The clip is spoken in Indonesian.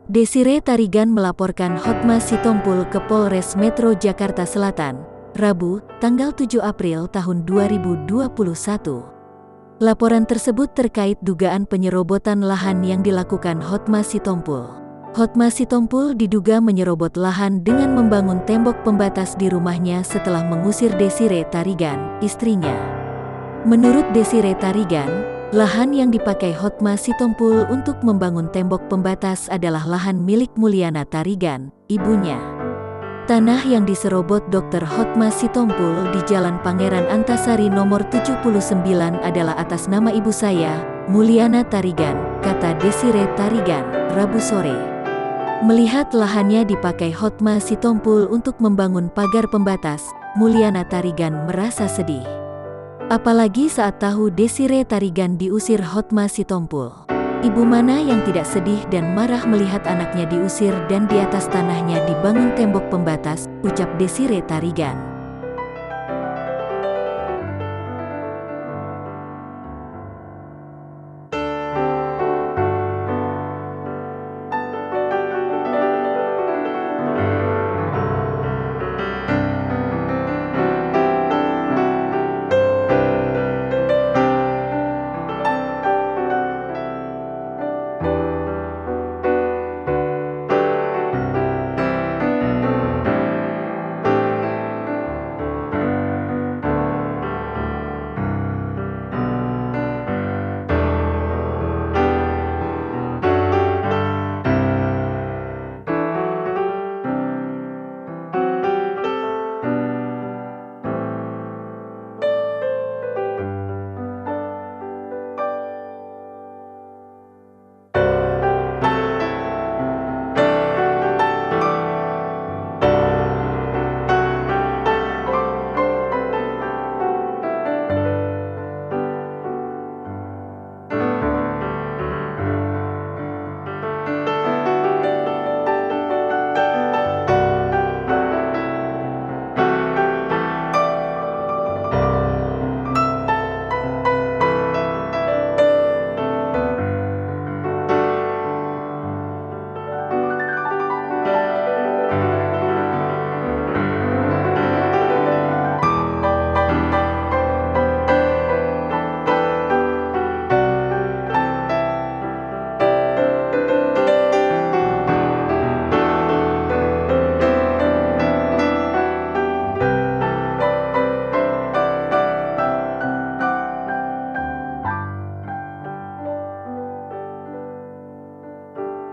Desire Tarigan melaporkan Hotma Sitompul ke Polres Metro Jakarta Selatan, Rabu, tanggal 7 April tahun 2021. Laporan tersebut terkait dugaan penyerobotan lahan yang dilakukan Hotma Sitompul. Hotma Sitompul diduga menyerobot lahan dengan membangun tembok pembatas di rumahnya setelah mengusir Desire Tarigan, istrinya. Menurut Desire Tarigan, lahan yang dipakai Hotma Sitompul untuk membangun tembok pembatas adalah lahan milik Mulyana Tarigan, ibunya. Tanah yang diserobot Dr. Hotma Sitompul di Jalan Pangeran Antasari nomor 79 adalah atas nama ibu saya, Mulyana Tarigan, kata Desire Tarigan, Rabu sore. Melihat lahannya dipakai Hotma Sitompul untuk membangun pagar pembatas, Mulyana Tarigan merasa sedih. Apalagi saat tahu Desire Tarigan diusir Hotma Sitompul. Ibu mana yang tidak sedih dan marah melihat anaknya diusir dan di atas tanahnya dibangun tembok pembatas, ucap Desire Tarigan.